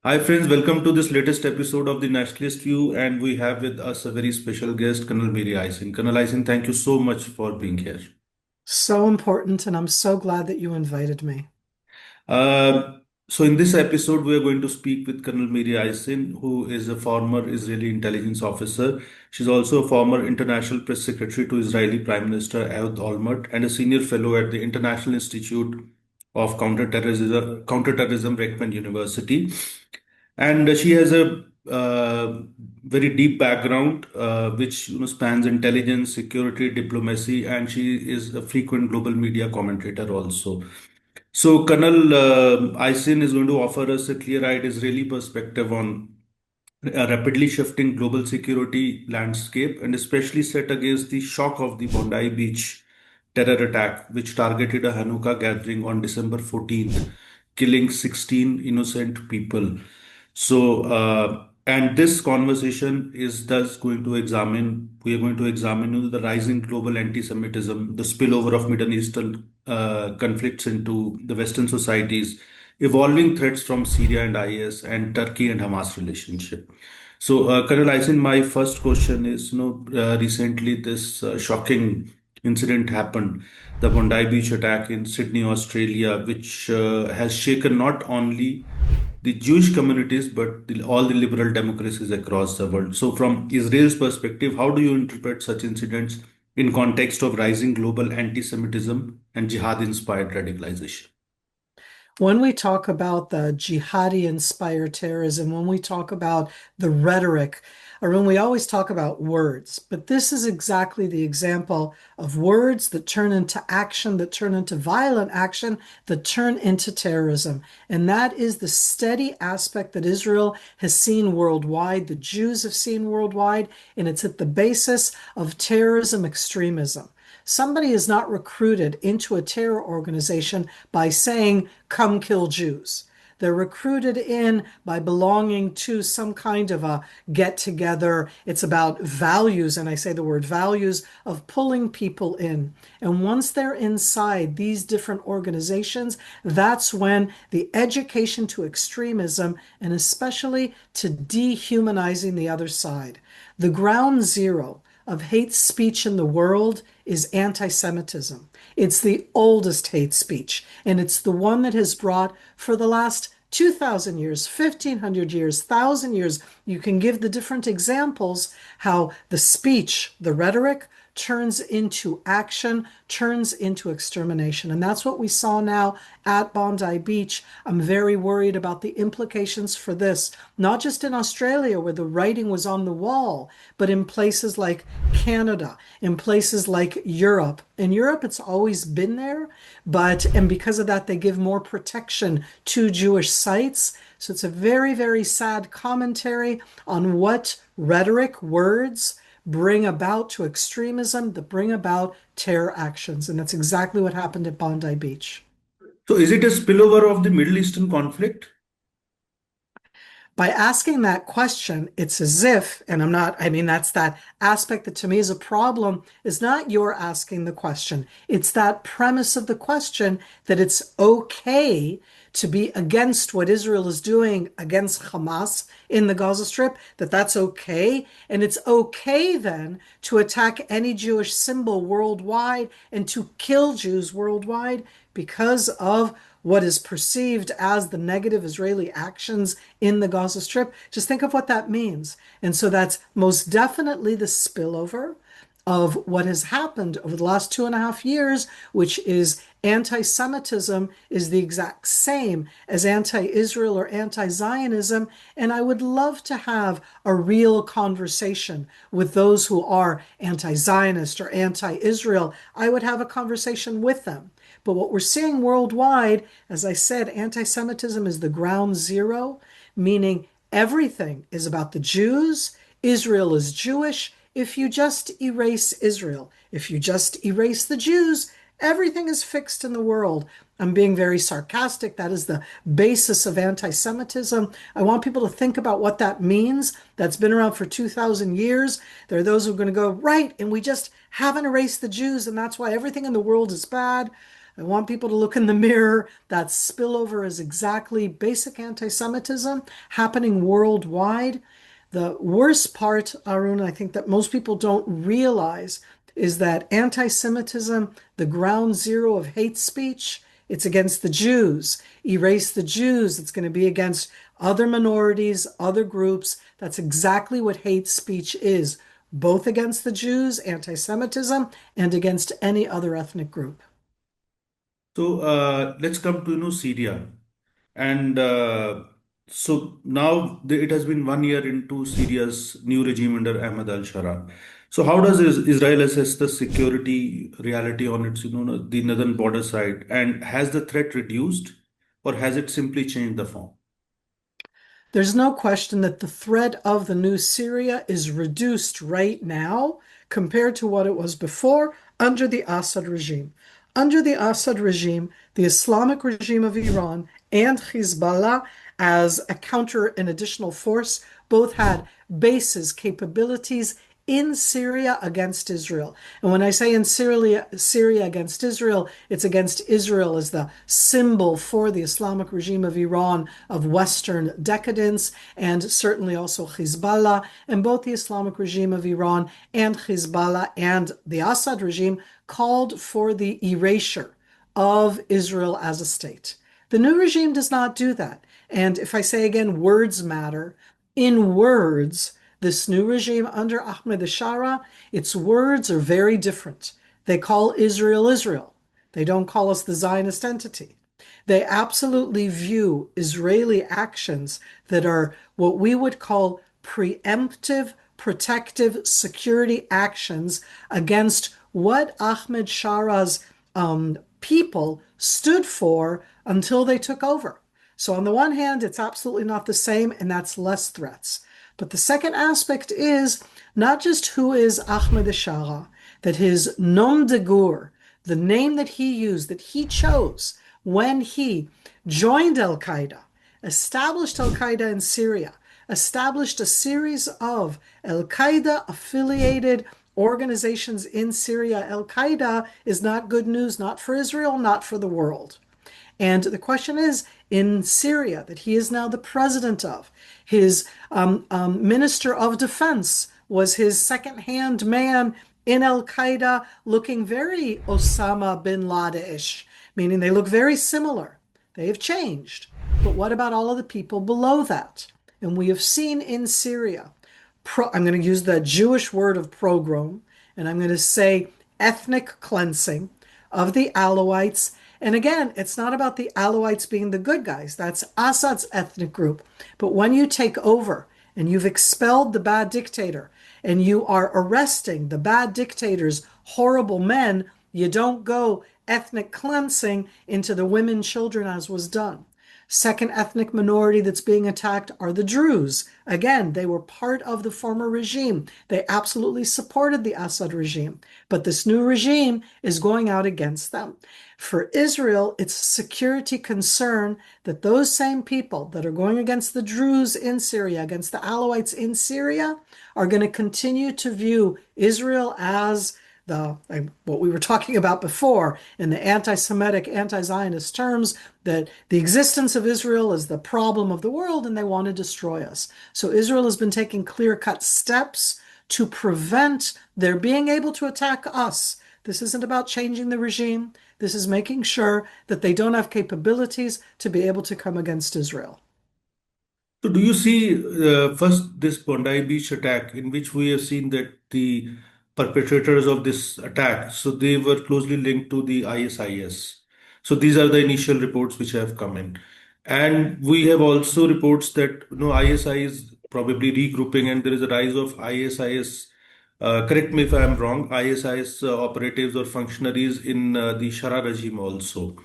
Hi friends, welcome to this latest episode of the Nationalist View, and we have with us a very special guest, Colonel Miri. Colonel Isin, thank you so much for being here. So important, and I'm so glad that you invited me. Uh, so in this episode, we are going to speak with Colonel Miri Isin, who is a former Israeli intelligence officer. She's also a former international press secretary to Israeli Prime Minister Ehud Olmert and a senior fellow at the International Institute of Counterterrorism, Redmond University. And she has a very deep background, which spans intelligence, security, diplomacy, and she is a frequent global media commentator also. So, Colonel Isin is going to offer us a clear-eyed Israeli perspective on a rapidly shifting global security landscape, and especially set against the shock of the Bondi Beach terror attack, which targeted a Hanukkah gathering on December 14th, killing 16 innocent people. And this conversation is thus going to examine, we are going to examine the rising global anti-Semitism, the spillover of Middle Eastern conflicts into the Western societies, evolving threats from Syria and IS, and Turkey and Hamas relationship. So, Colonel Isin, my first question is, recently this shocking incident happened, the Bondi Beach attack in Sydney, Australia, which has shaken not only the Jewish communities, but all the liberal democracies across the world. So, from Israel's perspective, how do you interpret such incidents in context of rising global anti-Semitism and jihad-inspired radicalization? When we talk about the jihadi-inspired terrorism, when we talk about the rhetoric, or when we always talk about words, but this is exactly the example of words that turn into action, that turn into violent action, that turn into terrorism. And that is the steady aspect that Israel has seen worldwide, the Jews have seen worldwide, and it's at the basis of terrorism extremism. Somebody is not recruited into a terror organization by saying, come kill Jews. They're recruited in by belonging to some kind of a get together. It's about values, and I say the word values, of pulling people in. And once they're inside these different organizations, that's when the education to extremism, and especially to dehumanizing the other side, the ground zero of hate speech in the world is anti-Semitism. It's the oldest hate speech, and it's the one that has brought for the last 2,000 years, 1,500 years, 1,000 years. You can give the different examples how the speech, the rhetoric, turns into action, turns into extermination. And that's what we saw now at Bondi Beach. I'm very worried about the implications for this, not just in Australia where the writing was on the wall, but in places like Canada, in places like Europe. In Europe, it's always been there, and because of that, they give more protection to Jewish sites. So it's a very, very sad commentary on what rhetoric, words, bring about to extremism, that bring about terror actions. And that's exactly what happened at Bondi Beach. So, is it a spillover of the Middle Eastern conflict? By asking that question, it's as if, and I'm not, I mean, that's that aspect that to me is a problem, is not your asking the question. It's that premise of the question that it's okay to be against what Israel is doing against Hamas in the Gaza Strip, that's okay. And it's okay then to attack any Jewish symbol worldwide and to kill Jews worldwide because of what is perceived as the negative Israeli actions in the Gaza Strip. Just think of what that means. And so that's most definitely the spillover of what has happened over the last 2.5 years, which is anti-Semitism is the exact same as anti-Israel or anti-Zionism. And I would love to have a real conversation with those who are anti-Zionist or anti-Israel. I would have a conversation with them. But what we're seeing worldwide, as I said, anti-Semitism is the ground zero, meaning everything is about the Jews. Israel is Jewish. If you just erase Israel, if you just erase the Jews, everything is fixed in the world. I'm being very sarcastic. That is the basis of anti-Semitism. I want people to think about what that means. That's been around for 2,000 years. There are those who are going to go, right, and we just haven't erased the Jews, and that's why everything in the world is bad. I want people to look in the mirror. That spillover is exactly basic anti-Semitism happening worldwide. The worst part, Arun, I think that most people don't realize is that anti-Semitism, the ground zero of hate speech, it's against the Jews. Erase the Jews. It's going to be against other minorities, other groups. That's exactly what hate speech is, both against the Jews, anti-Semitism, and against any other ethnic group. So let's come to Syria. And so now it has been 1 year into Syria's new regime under Ahmad al-Shara. So how does Israel assess the security reality on its the northern border side? And has the threat reduced, or has it simply changed the form? There's no question that the threat of the new Syria is reduced right now compared to what it was before under the Assad regime. Under the Assad regime, the Islamic regime of Iran and Hezbollah, as a counter and additional force, both had bases, capabilities in Syria against Israel. And when I say in Syria against Israel, it's against Israel as the symbol for the Islamic regime of Iran of Western decadence, and certainly also Hezbollah. And both the Islamic regime of Iran and Hezbollah and the Assad regime called for the erasure of Israel as a state. The new regime does not do that. And if I say again, words matter, in words, this new regime under Ahmed al-Shara, its words are very different. They call Israel Israel. They don't call us the Zionist entity. They absolutely view Israeli actions that are what we would call preemptive, protective security actions against what Ahmed Shara's people stood for until they took over. So on the one hand, it's absolutely not the same, and that's less threats. But the second aspect is not just who is Ahmed al-Shara, that his nom de guerre, the name that he used, that he chose when he joined al-Qaeda, established al-Qaeda in Syria, established a series of al-Qaeda affiliated organizations in Syria. Al-Qaeda is not good news, not for Israel, not for the world. And the question is, in Syria, that he is now the president of, his minister of defense was his second-hand man in al-Qaeda, looking very Osama bin Laden-ish, meaning they look very similar. They have changed. But what about all of the people below that? And we have seen in Syria, I'm going to use the Jewish word of pogrom, and I'm going to say ethnic cleansing of the Alawites. And again, it's not about the Alawites being the good guys. That's Assad's ethnic group. But when you take over and you've expelled the bad dictator and you are arresting the bad dictator's horrible men, you don't go ethnic cleansing into the women, children, as was done. Second ethnic minority that's being attacked are the Druze. Again, they were part of the former regime. They absolutely supported the Assad regime. But this new regime is going out against them. For Israel, it's a security concern that those same people that are going against the Druze in Syria, against the Alawites in Syria, are going to continue to view Israel as what we were talking about before in the anti-Semitic, anti-Zionist terms, that the existence of Israel is the problem of the world and they want to destroy us. So Israel has been taking clear-cut steps to prevent their being able to attack us. This isn't about changing the regime. This is making sure that they don't have capabilities to be able to come against Israel. So do you see first this Bondi Beach attack, in which we have seen that the perpetrators of this attack, so they were closely linked to the ISIS. So these are the initial reports which have come in. And we have also reports that ISI is probably regrouping, and there is a rise of ISIS. Correct me if I am wrong, ISIS operatives or functionaries in the Shara regime also.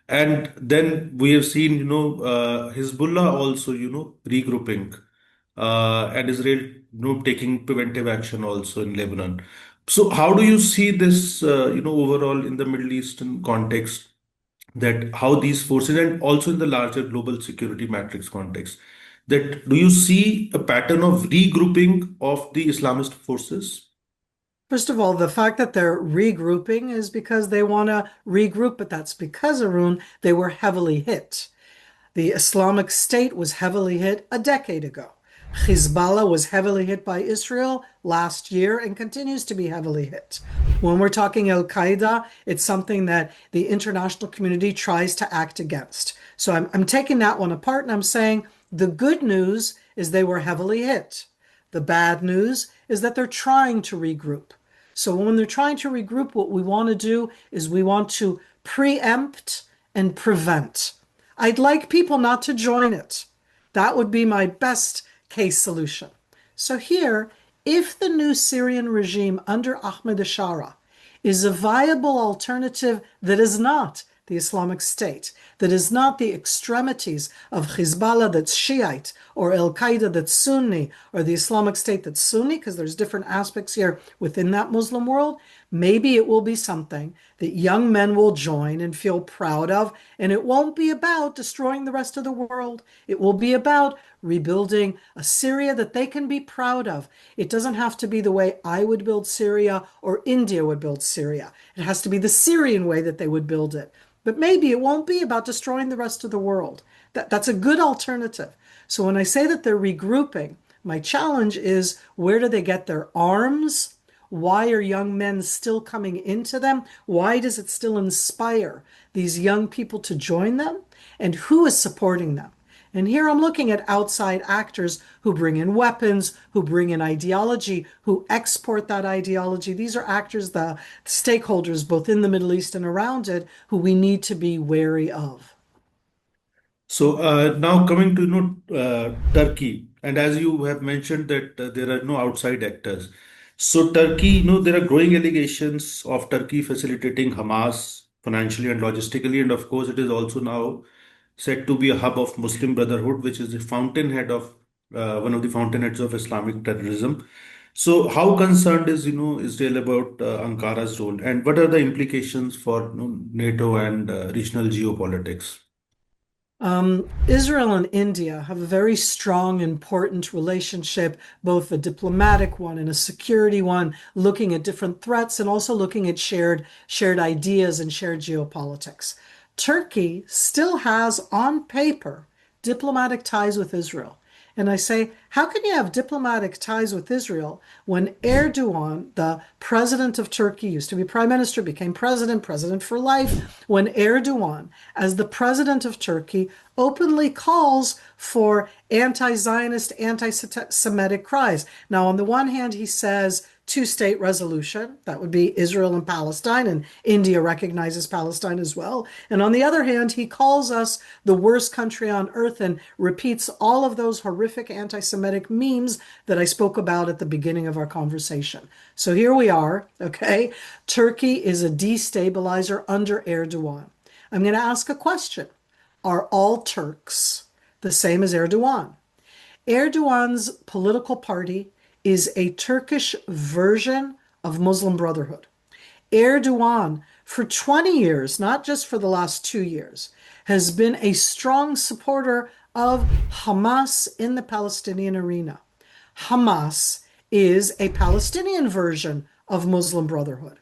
And then we have seen, Hezbollah also, regrouping, and Israel, taking preventive action also in Lebanon. So how do you see this, overall in the Middle Eastern context, that how these forces, and also in the larger global security matrix context, that do you see a pattern of regrouping of the Islamist forces? First of all, the fact that they're regrouping is because they want to regroup, but that's because, Arun, they were heavily hit. The Islamic State was heavily hit a decade ago. Hezbollah was heavily hit by Israel last year and continues to be heavily hit. When we're talking Al-Qaeda, it's something that the international community tries to act against. So I'm taking that one apart and I'm saying the good news is they were heavily hit. The bad news is that they're trying to regroup. So when they're trying to regroup, what we want to do is we want to preempt and prevent. I'd like people not to join it. That would be my best case solution. So here, if the new Syrian regime under Ahmed Ashara is a viable alternative that is not the Islamic State, that is not the extremities of Hezbollah that's Shiite, or Al-Qaeda that's Sunni, or the Islamic State that's Sunni, because there's different aspects here within that Muslim world, maybe it will be something that young men will join and feel proud of, and it won't be about destroying the rest of the world. It will be about rebuilding a Syria that they can be proud of. It doesn't have to be the way I would build Syria or India would build Syria. It has to be the Syrian way that they would build it. But maybe it won't be about destroying the rest of the world. That's a good alternative. So when I say that they're regrouping, my challenge is, where do they get their arms? Why are young men still coming into them? Why does it still inspire these young people to join them? And who is supporting them? And here I'm looking at outside actors who bring in weapons, who bring in ideology, who export that ideology. These are actors, the stakeholders, both in the Middle East and around it, who we need to be wary of. So now coming to Turkey, and as you have mentioned that there are no outside actors. So Turkey, there are growing allegations of Turkey facilitating Hamas financially and logistically, and of course it is also now said to be a hub of Muslim Brotherhood, which is the fountainhead of one of the fountainheads of Islamic terrorism. So how concerned is Israel about Ankara's role, and what are the implications for NATO and regional geopolitics? Israel and India have a very strong, important relationship, both a diplomatic one and a security one, looking at different threats and also looking at shared ideas and shared geopolitics. Turkey still has, on paper, diplomatic ties with Israel. And I say, how can you have diplomatic ties with Israel when Erdogan, the president of Turkey, used to be prime minister, became president, president for life, when Erdogan, as the president of Turkey, openly calls for anti-Zionist, anti-Semitic cries. Now, on the one hand, he says two-state resolution, that would be Israel and Palestine, and India recognizes Palestine as well. And on the other hand, he calls us the worst country on earth and repeats all of those horrific anti-Semitic memes that I spoke about at the beginning of our conversation. So here we are, okay? Turkey is a destabilizer under Erdogan. I'm going to ask a question. Are all Turks the same as Erdogan? Erdogan's political party is a Turkish version of Muslim Brotherhood. Erdogan, for 20 years, not just for the last 2 years, has been a strong supporter of Hamas in the Palestinian arena. Hamas is a Palestinian version of Muslim Brotherhood.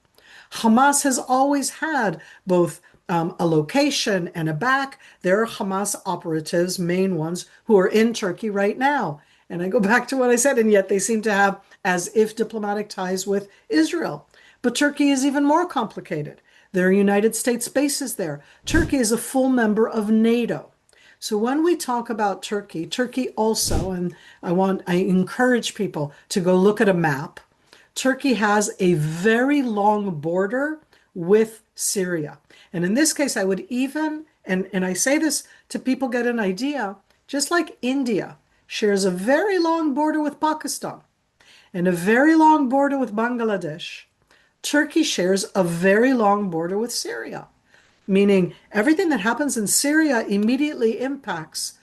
Hamas has always had both a location and a back. There are Hamas operatives, main ones, who are in Turkey right now. And I go back to what I said, and yet they seem to have as if diplomatic ties with Israel. But Turkey is even more complicated. There are United States bases there. Turkey is a full member of NATO. So when we talk about Turkey, Turkey also, and I encourage people to go look at a map. Turkey has a very long border with Syria. And in this case, I would even, and I say this to people get an idea, just like India shares a very long border with Pakistan and a very long border with Bangladesh, Turkey shares a very long border with Syria, meaning everything that happens in Syria immediately impacts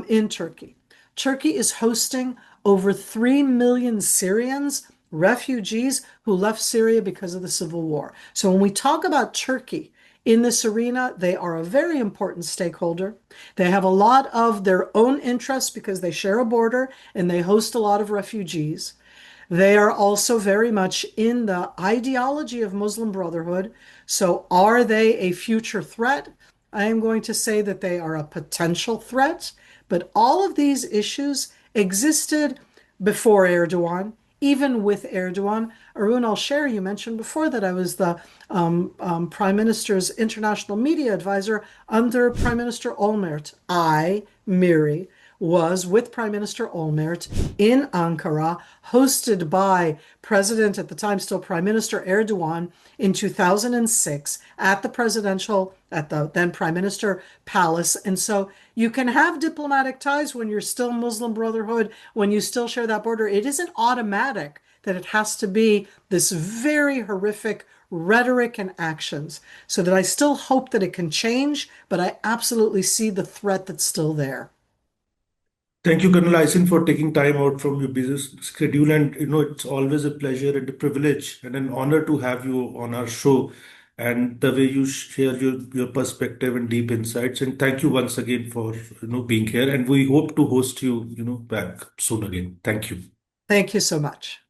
in Turkey. Turkey is hosting over 3 million Syrians, refugees who left Syria because of the civil war. So when we talk about Turkey in this arena, they are a very important stakeholder. They have a lot of their own interests because they share a border and they host a lot of refugees. They are also very much in the ideology of Muslim Brotherhood. So, are they a future threat? I am going to say that they are a potential threat, but all of these issues existed before Erdogan, even with Erdogan. Arun, I'll share, you mentioned before that I was the Prime Minister's international media advisor under Prime Minister Olmert. Miri, was with Prime Minister Olmert in Ankara, hosted by President, at the time still Prime Minister Erdogan, in 2006 at the then Prime Minister Palace. And so you can have diplomatic ties when you're still Muslim Brotherhood, when you still share that border. It isn't automatic that it has to be this very horrific rhetoric and actions. So that I still hope that it can change, but I absolutely see the threat that's still there. Thank you, Colonel Ison, for taking time out from your busy schedule. And it's always a pleasure and a privilege and an honor to have you on our show, and the way you share your perspective and deep insights. And thank you once again for being here. And we hope to host you back soon again. Thank you. Thank you so much.